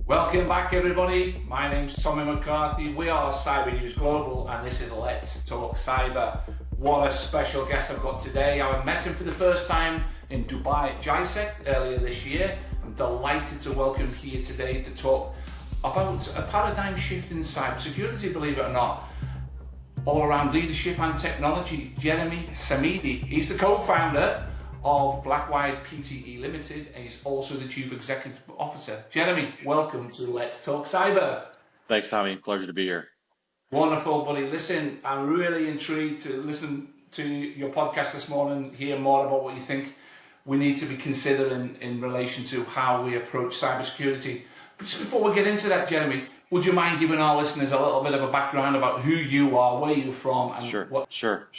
Welcome back, everybody. My name's Tommy McCarthy. We are Cyber News Global, and this is Let's Talk Cyber. What a special guest I've got today. I met him for the first time in Dubai at JISEC earlier this year. I'm delighted to welcome him here today to talk about a paradigm shift in cybersecurity, believe it or not, all around leadership and technology. Jeremy Samide, he's the co-founder of Blackwired Pte Limited, and he's also the Chief Executive Officer. Jeremy, welcome to Let's Talk Cyber. Thanks, Tommy. Pleasure to be here. Wonderful, buddy. Listen, I'm really intrigued to listen to your podcast this morning, hear more about what you think we need to be considering in relation to how we approach cybersecurity. But just before we get into that, Jeremy, would you mind giving our listeners a little bit of a background about who you are, where you're from, and what? Sure.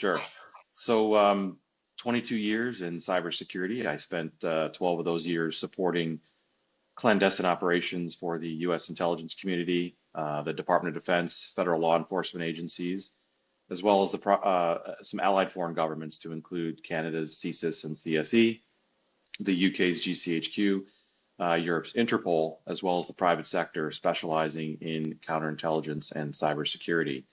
So, 22 years in cybersecurity. I spent 12 of those years supporting clandestine operations for the U.S. intelligence community, the Department of Defense, federal law enforcement agencies, as well as some allied foreign governments to include Canada's CSIS and CSE, the UK's GCHQ, Europe's Interpol, as well as the private sector specializing in counterintelligence and cybersecurity.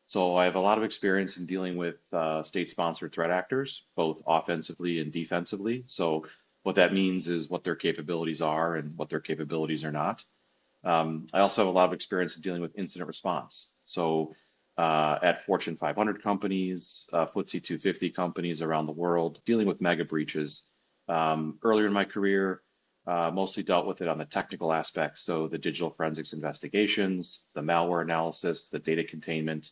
So I have a lot of experience in dealing with state-sponsored threat actors, both offensively and defensively. So what that means is what their capabilities are and what their capabilities are not. I also have a lot of experience in dealing with incident response. So at Fortune 500 companies, FTSE 250 companies around the world, dealing with mega breaches. Earlier in my career, mostly dealt with it on the technical aspects. So the digital forensics investigations, the malware analysis, the data containment.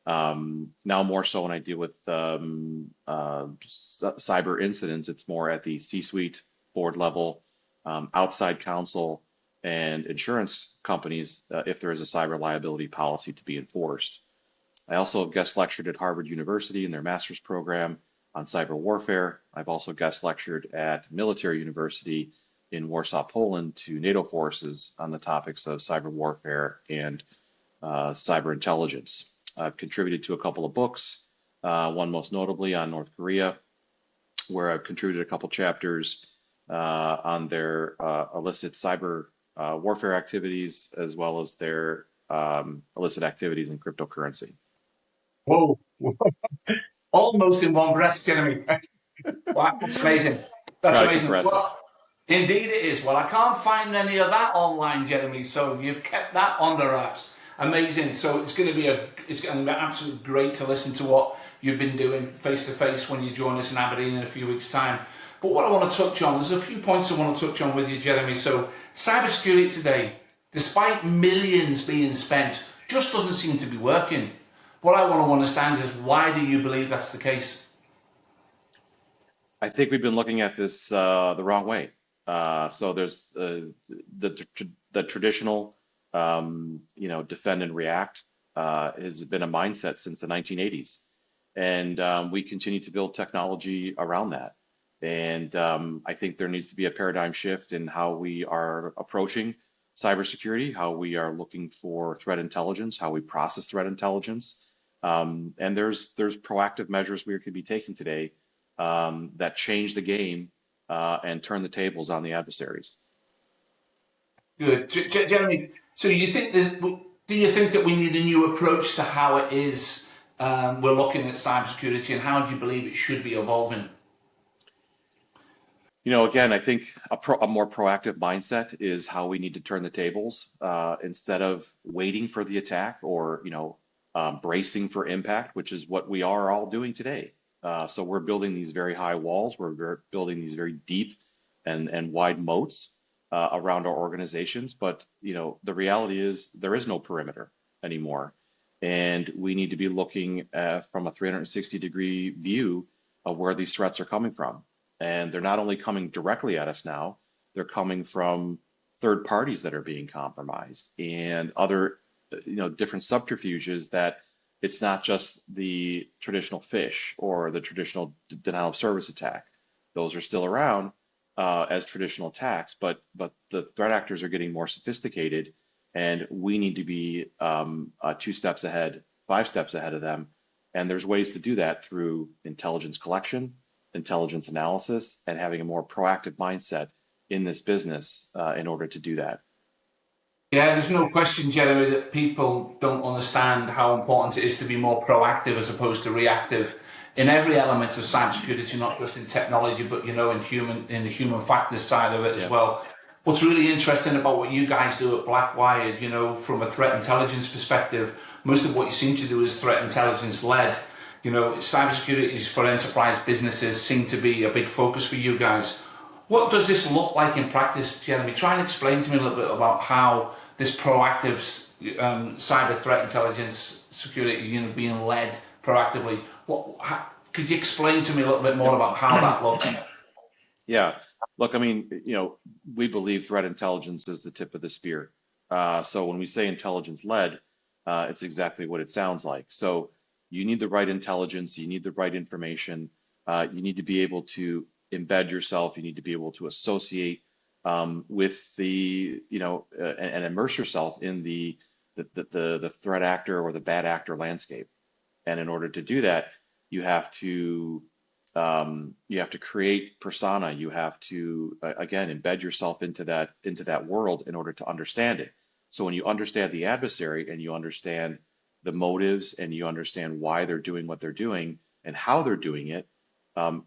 Now more so when I deal with cyber incidents, it's more at the C-suite, board level, outside counsel, and insurance companies if there is a cyber liability policy to be enforced. I also have guest lectured at Harvard University in their master's program on cyber warfare. I've also guest lectured at Military University in Warsaw, Poland, to NATO forces on the topics of cyber warfare and cyber intelligence. I've contributed to a couple of books, one most notably on North Korea, where I've contributed a couple chapters on their illicit cyber warfare activities, as well as their illicit activities in cryptocurrency. Whoa, almost in one breath, Jeremy. Wow, that's amazing. That's amazing. Well, indeed it is. Well, I can't find any of that online, Jeremy, so you've kept that on the wraps. Amazing. So it's going to be absolutely great to listen to what you've been doing face to face when you join us in Aberdeen in a few weeks' time. But what I want to touch on, there's a few points I want to touch on with you, Jeremy. So cybersecurity today, despite millions being spent, just doesn't seem to be working. What I want to understand is, why do you believe that's the case? I think we've been looking at this the wrong way. So there's the traditional defend and react has been a mindset since the 1980s. And we continue to build technology around that. And I think there needs to be a paradigm shift in how we are approaching cybersecurity, how we are looking for threat intelligence, how we process threat intelligence. And there's proactive measures we could be taking today that change the game and turn the tables on the adversaries. Good. Jeremy, so do you think that we need a new approach to how it is we're looking at cybersecurity, and how do you believe it should be evolving? Again, I think a more proactive mindset is how we need to turn the tables instead of waiting for the attack or, bracing for impact, which is what we are all doing today. So we're building these very high walls. We're building these very deep and wide moats around our organizations. But, the reality is there is no perimeter anymore. And we need to be looking from a 360-degree view of where these threats are coming from. And they're not only coming directly at us now, they're coming from third parties that are being compromised and other, different subterfuges that it's not just the traditional phish or the traditional denial of service attack. Those are still around as traditional attacks, but the threat actors are getting more sophisticated, and we need to be 2 steps ahead, 5 steps ahead of them. And there's ways to do that through intelligence collection, intelligence analysis, and having a more proactive mindset in this business in order to do that. Yeah, there's no question, Jeremy, that people don't understand how important it is to be more proactive as opposed to reactive in every element of cybersecurity, not just in technology, but in the human factors side of it as Yeah. well. What's really interesting about what you guys do at Blackwired, from a threat intelligence perspective, most of what you seem to do is threat intelligence led. Cybersecurity is for enterprise businesses seem to be a big focus for you guys. What does this look like in practice, Jeremy? Try and explain to me a little bit about how this proactive cyber threat intelligence security unit being led proactively. Could you explain to me a little bit more Yep. about how that looks? Yeah. Look, I mean, we believe threat intelligence is the tip of the spear. So when we say intelligence led, it's exactly what it sounds like. So you need the right intelligence, you need the right information, you need to be able to embed yourself, you need to be able to associate with and immerse yourself in the threat actor or the bad actor landscape. And in order to do that, you have to you have to create persona. You have to again embed yourself into that world in order to understand it. So when you understand the adversary and you understand the motives and you understand why they're doing what they're doing and how they're doing it,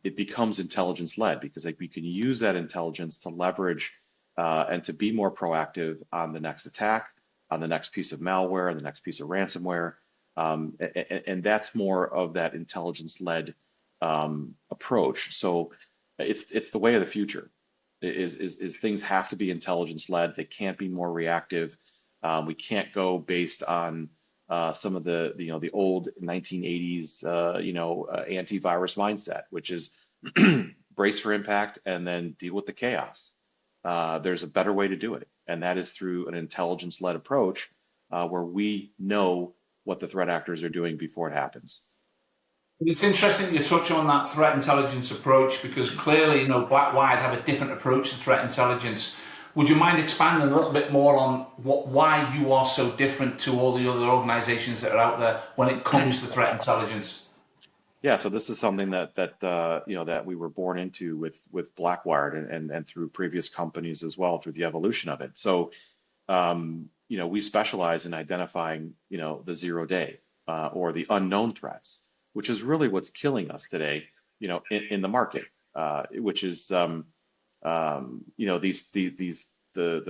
it becomes intelligence led because like we can use that intelligence to leverage and to be more proactive on the next attack, on the next piece of malware, on the next piece of ransomware, and that's more of that intelligence led approach. So it's the way of the future. Is things have to be intelligence led. They can't be more reactive. We can't go based on some of the old 1980s antivirus mindset, which is brace for impact and then deal with the chaos. There's a better way to do it, and that is through an intelligence led approach where we know what the threat actors are doing before it happens. It's interesting you touch on that threat intelligence approach because clearly, Blackwired have a different approach to threat intelligence. Would you mind expanding a little bit more on why you are so different to all the other organizations that are out there when it comes to threat intelligence? Yeah, so this is something that we were born into with Blackwired and through previous companies as well through the evolution of it. So we specialize in identifying the 0 day or the unknown threats, which is really what's killing us today, in the market, which is the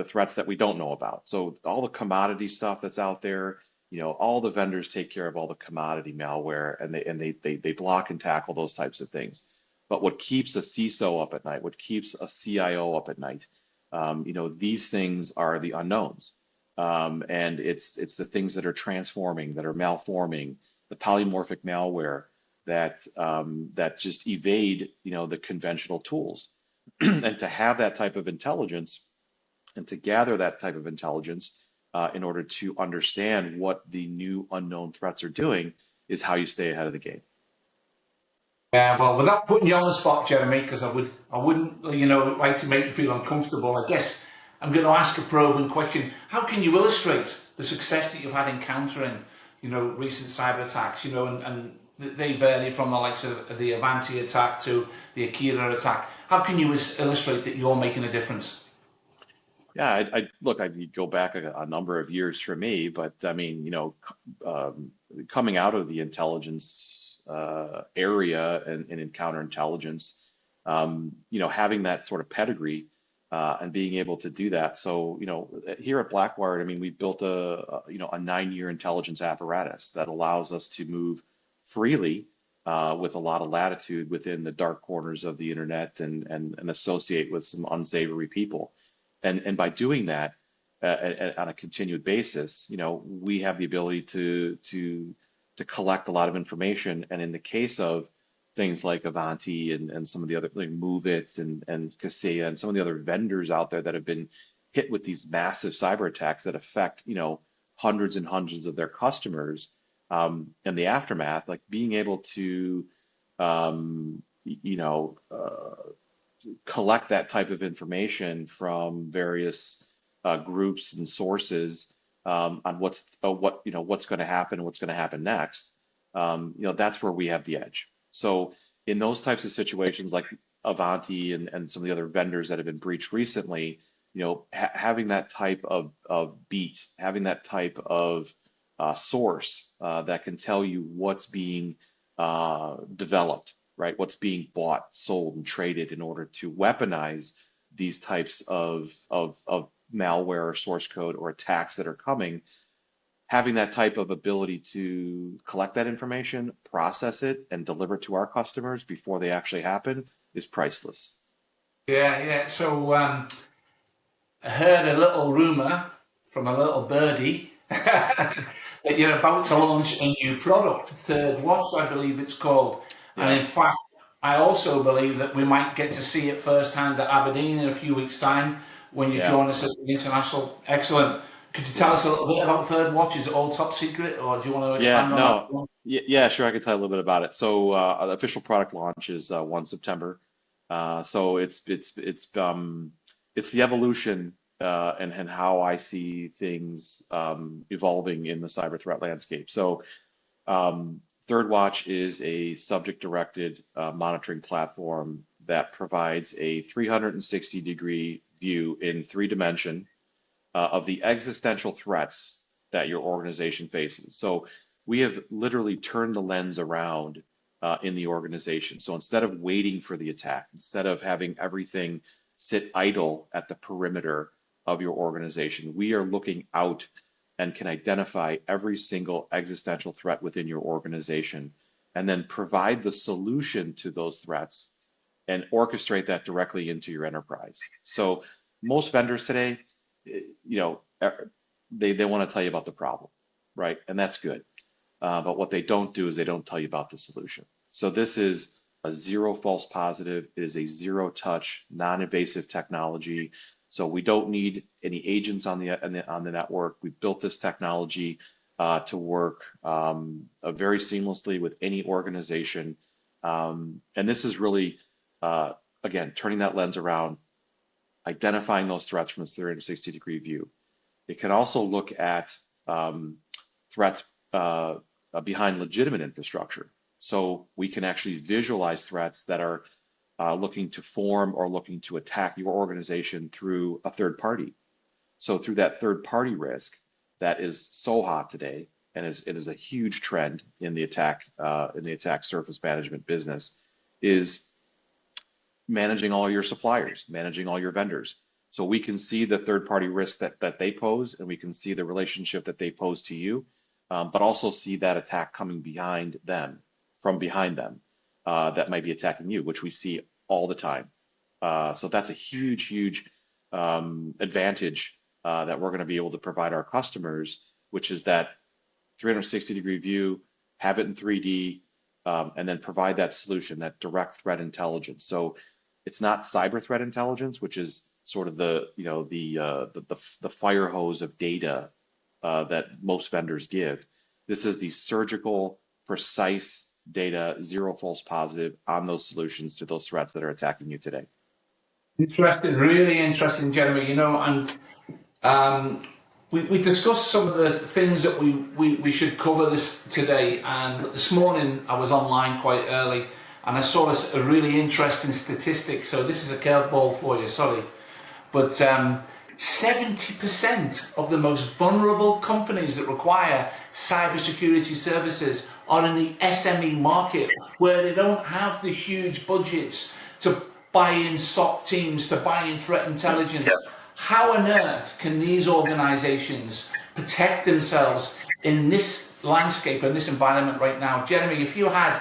threats that we don't know about. So all the commodity stuff that's out there, all the vendors take care of all the commodity malware and they block and tackle those types of things. But what keeps a CISO up at night, what keeps a CIO up at night, these things are the unknowns. And it's the things that are transforming, that are malforming, the polymorphic malware that just evade, the conventional tools. And to have that type of intelligence and to gather that type of intelligence in order to understand what the new unknown threats are doing is how you stay ahead of the game. Yeah, well, without putting you on the spot, Jeremy, because I wouldn't, like to make you feel uncomfortable. I guess I'm going to ask a probing question. How can you illustrate the success that you've had in countering, recent cyber attacks, and they vary from the likes of the Avanti attack to the Akira attack. How can you illustrate that you're making a difference? Yeah, look, I'd go back a number of years for me, but I mean, coming out of the intelligence area and in counterintelligence, having that sort of pedigree and being able to do that. So, here at Blackwired, I mean, we built a 9-year intelligence apparatus that allows us to move freely with a lot of latitude within the dark corners of the internet and associate with some unsavory people. And by doing that on a continued basis, we have the ability to collect a lot of information. And in the case of things like Avanti and some of the other like Move It and Kaseya and some of the other vendors out there that have been hit with these massive cyber attacks that affect, hundreds and hundreds of their customers, and the aftermath, like being able to, um, you know, uh, collect that type of information from various groups and sources on what's going to happen and what's going to happen next. That's where we have the edge. So in those types of situations like Avanti and some of the other vendors that have been breached recently, having that type of beat, having that type of source that can tell you what's being developed, right? What's being bought, sold, and traded in order to weaponize these types of malware or source code or attacks that are coming. Having that type of ability to collect that information, process it, and deliver it to our customers before they actually happen is priceless. Yeah. So I heard a little rumor from a little birdie that you're about to launch a new product, Third Watch, I believe it's called. And Yeah, in fact, I also believe that we might get to see it firsthand at Aberdeen in a few weeks' time when you yeah, join us at the International. Excellent. Could you tell yeah. us a little bit about Third Watch? Is it all top secret, or do you want to Yeah, expand on no, that? yeah, sure. I can tell you a little bit about it. So, the official product launch is 1 September. So it's the evolution and how I see things evolving in the cyber threat landscape. So, Third Watch is a subject-directed monitoring platform that provides a 360-degree view in 3 dimension of the existential threats that your organization faces. So we have literally turned the lens around in the organization. So instead of waiting for the attack, instead of having everything sit idle at the perimeter of your organization, we are looking out and can identify every single existential threat within your organization and then provide the solution to those threats and orchestrate that directly into your enterprise. So most vendors today, you know, they want to tell you about the problem, right? And that's good. But what they don't do is they don't tell you about the solution. So this is a zero false positive. It is a zero touch, non-invasive technology. So we don't need any agents on the network. We built this technology to work very seamlessly with any organization. And this is really, again, turning that lens around, identifying those threats from a 360-degree view. It can also look at threats behind legitimate infrastructure. So we can actually visualize threats that are looking to form or looking to attack your organization through a third party. So through that third party risk that is so hot today, and it is a huge trend in the attack surface management business, is managing all your suppliers, managing all your vendors. So we can see the third party risks that they pose, and we can see the relationship that they pose to you, but also see that attack coming behind them, from behind them, that might be attacking you, which we see all the time. So that's a huge advantage that we're going to be able to provide our customers, which is that 360-degree view, have it in 3D, and then provide that solution, that direct threat intelligence. So it's not cyber threat intelligence, which is sort of the fire hose of data that most vendors give. This is the surgical, precise data, zero false positive on those solutions to those threats that are attacking you today. Interesting, really interesting, Jeremy. And we discussed some of the things that we should cover this today. And this morning I was online quite early and I saw a really interesting statistic. So this is a curveball for you, sorry. But 70% of the most vulnerable companies that require cybersecurity services are in the SME market, where they don't have the huge budgets to buy in SOC teams, to buy in threat intelligence. How on earth can these organizations protect themselves in this landscape and this environment right now? Jeremy, if you had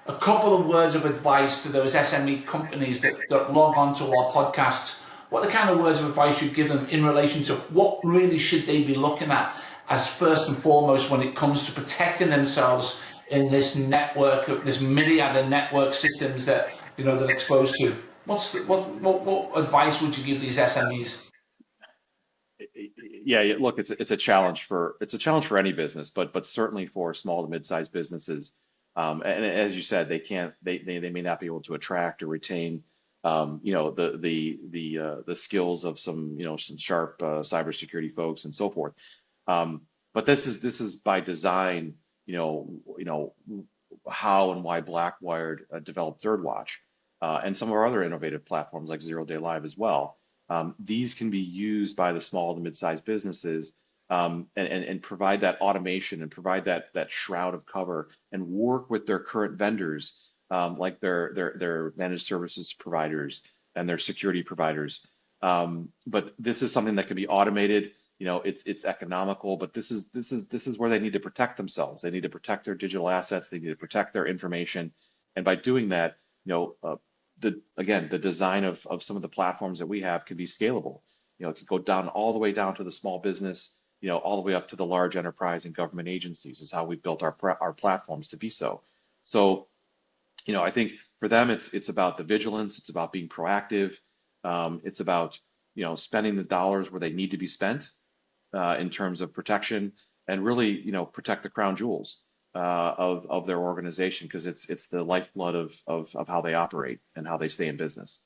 a couple of words of advice to those SME companies that log on to our podcasts, what the kind of words of advice you'd give them in relation to what really should they be looking at as first and foremost when it comes to protecting themselves in this network of this myriad of network systems that they're exposed to? What advice would you give these SMEs? Yeah, look, it's a challenge for any business, but certainly for small to mid-sized businesses. And as you said, they may not be able to attract or retain the skills of some sharp cybersecurity folks and so forth. But this is by design. How and why Blackwired developed ThirdWatch and some of our other innovative platforms like Zero Day Live as well. these can be used by the small to mid-sized businesses, and provide that automation and provide that shroud of cover and work with their current vendors, like their managed services providers and their security providers. But this is something that can be automated. It's economical, but this is where they need to protect themselves. They need to protect their digital assets. They need to protect their information. And by doing that, the design of some of the platforms that we have can be scalable. It can go down all the way down to the small business, all the way up to the large enterprise and government agencies is how we've built our platforms to be so. So, I think for them, it's about the vigilance. It's about being proactive. It's about, spending the dollars where they need to be spent in terms of protection, and really, protect the crown jewels of their organization, because it's the lifeblood of how they operate and how they stay in business.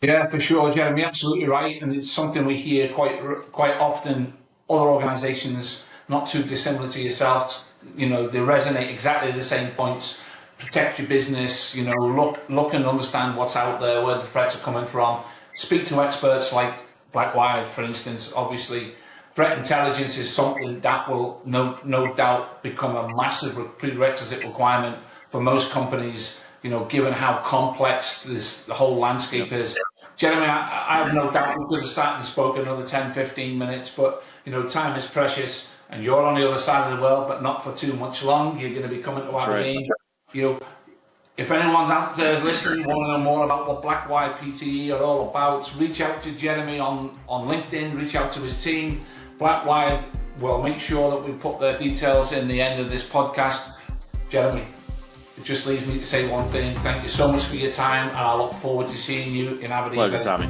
Yeah, for sure, Jeremy, absolutely right. And it's something we hear quite often. Other organisations, not too dissimilar to yourselves, they resonate exactly the same points. Protect your business, look and understand what's out there, where the threats are coming from. Speak to experts like Blackwired, for instance. Obviously, threat intelligence is something that will no doubt become a massive prerequisite requirement for most companies, given how complex the whole landscape is. Jeremy, I have no doubt we could have sat and spoke another 10, 15 minutes, but time is precious, and you're on the other side of the world, but not for too much long. You're going to be coming to Aberdeen. If anyone's out there is listening, want to know more about what Blackwired PTE are all about, reach out to Jeremy on LinkedIn, reach out to his team. Blackwired will make sure that we put their details in the end of this podcast. Jeremy, it just leaves me to say one thing. Thank you so much for your time, and I look forward to seeing you in Aberdeen. Pleasure, Tommy.